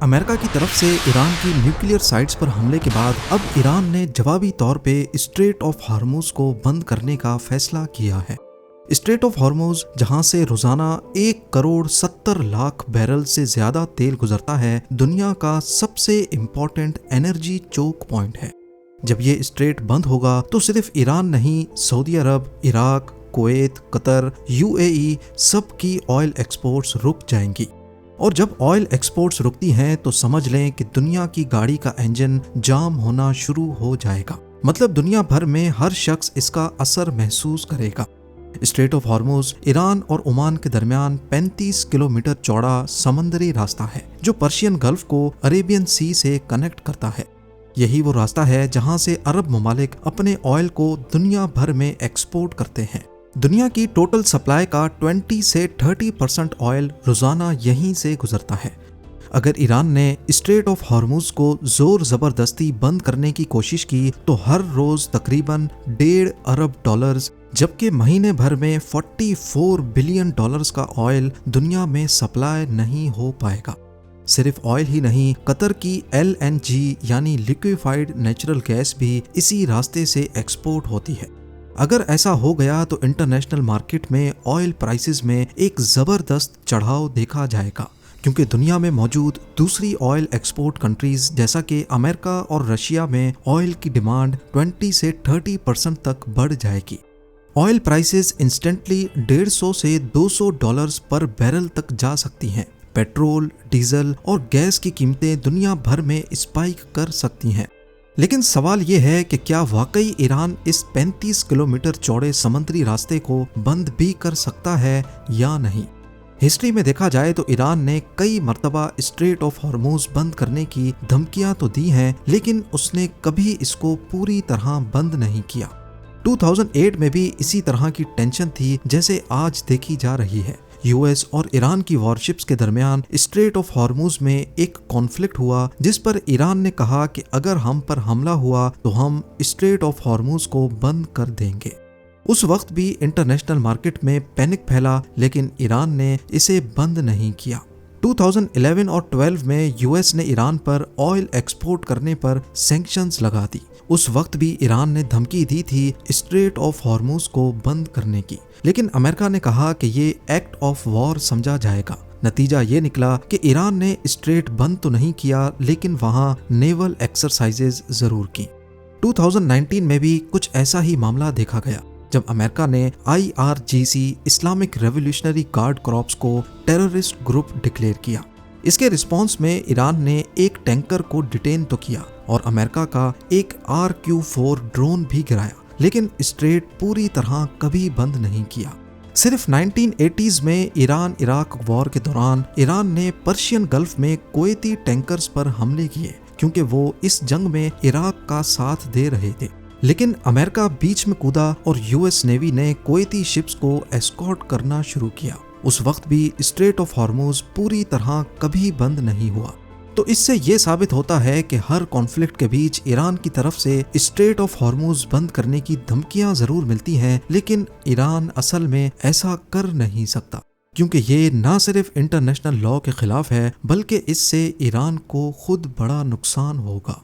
America की तरफ से ईरान की न्यूक्लियर साइट्स पर हमले के बाद अब ईरान ने जवाबी तौर पे स्ट्रेट ऑफ हार्मूज को बंद करने का फैसला किया है। स्ट्रेट ऑफ हार्मूज, जहां से रोजाना 1,70,00,000 बैरल से ज्यादा तेल गुजरता है, दुनिया का सबसे इम्पोर्टेंट एनर्जी चोक पॉइंट है। जब ये स्ट्रेट बंद होगा तो सिर्फ ईरान नहीं, सऊदी अरब, इराक, कुवैत, कतर, यूएई सब की ऑयल एक्सपोर्ट्स रुक जाएंगी। और जब ऑयल एक्सपोर्ट्स रुकती हैं तो समझ लें कि दुनिया की गाड़ी का इंजन जाम होना शुरू हो जाएगा। मतलब दुनिया भर में हर शख्स इसका असर महसूस करेगा। स्ट्रेट ऑफ हार्मूज ईरान और ओमान के दरमियान 35 किलोमीटर चौड़ा समंदरी रास्ता है जो पर्शियन गल्फ को अरेबियन सी से कनेक्ट करता है। यही वो रास्ता है जहां से अरब ममालिक अपने ऑयल को दुनिया भर में एक्सपोर्ट करते हैं। दुनिया की टोटल सप्लाई का 20 से 30% ऑयल रोजाना यहीं से गुजरता है। अगर ईरान ने स्ट्रेट ऑफ हार्मूज को जोर जबरदस्ती बंद करने की कोशिश की तो हर रोज तकरीबन $1.5 अरब, जबकि महीने भर में $44 बिलियन का ऑयल दुनिया में सप्लाई नहीं हो पाएगा। सिर्फ ऑयल ही नहीं, कतर की LNG यानी लिक्विफाइड नेचुरल गैस भी इसी रास्ते से एक्सपोर्ट होती है। अगर ऐसा हो गया तो इंटरनेशनल मार्केट में ऑयल प्राइसेस में एक जबरदस्त चढ़ाव देखा जाएगा, क्योंकि दुनिया में मौजूद दूसरी ऑयल एक्सपोर्ट कंट्रीज जैसा कि अमेरिका और रशिया में ऑयल की डिमांड 20 से 30% तक बढ़ जाएगी। ऑयल प्राइसेस इंस्टेंटली $150 से $200 पर बैरल तक जा सकती हैं। पेट्रोल, डीजल और गैस की कीमतें दुनिया भर में स्पाइक कर सकती हैं। लेकिन सवाल ये है कि क्या वाकई ईरान इस 35 किलोमीटर चौड़े समुद्री रास्ते को बंद भी कर सकता है या नहीं। हिस्ट्री में देखा जाए तो ईरान ने कई मर्तबा स्ट्रेट ऑफ हार्मूज बंद करने की धमकियां तो दी हैं, लेकिन उसने कभी इसको पूरी तरह बंद नहीं किया। 2008 में भी इसी तरह की टेंशन थी जैसे आज देखी जा रही है। यूएस और ईरान की वॉरशिप्स के दरमियान स्ट्रेट ऑफ हार्मूज में एक कॉन्फ्लिक्ट हुआ, जिस पर ईरान ने कहा कि अगर हम पर हमला हुआ तो हम स्ट्रेट ऑफ हार्मूज को बंद कर देंगे। उस वक्त भी इंटरनेशनल मार्केट में पैनिक फैला, लेकिन ईरान ने इसे बंद नहीं किया। 2011 और 12 में यूएस ने ईरान पर ऑयल एक्सपोर्ट करने पर सैंक्शंस लगा दी। उस वक्त भी ईरान ने धमकी दी थी स्ट्रेट ऑफ हार्मूज को बंद करने की, लेकिन अमेरिका ने कहा कि ये एक्ट ऑफ वॉर समझा जाएगा। नतीजा ये निकला कि ईरान ने स्ट्रेट बंद तो नहीं किया, लेकिन वहां नेवल एक्सरसाइजेज जरूर की। 2019 में भी कुछ ऐसा ही मामला देखा गया, जब अमेरिका ने IRGC Islamic revolutionary guard corps को टेररिस्ट ग्रुप डिक्लेयर किया। इसके रिस्पांस में ईरान ने एक टैंकर को डिटेन तो किया और अमेरिका का एक RQ-4 ड्रोन भी गिराया, लेकिन स्ट्रेट पूरी तरह कभी बंद नहीं किया। सिर्फ 1980s में ईरान इराक वॉर के दौरान ईरान ने पर्शियन गल्फ में कुवैती टैंकर्स पर हमले किए, क्योंकि वो इस जंग में इराक का साथ दे रहे थे। लेकिन अमेरिका बीच में कूदा और यूएस नेवी ने कुवैती शिप्स को एस्कॉर्ट करना शुरू किया। उस वक्त भी स्ट्रेट ऑफ हार्मूज पूरी तरह कभी बंद नहीं हुआ। तो इससे ये साबित होता है कि हर कॉन्फ्लिक्ट के बीच ईरान की तरफ से स्ट्रेट ऑफ हार्मूज बंद करने की धमकियां जरूर मिलती हैं, लेकिन ईरान असल में ऐसा कर नहीं सकता, क्योंकि ये ना सिर्फ इंटरनेशनल लॉ के खिलाफ है, बल्कि इससे ईरान को खुद बड़ा नुकसान होगा।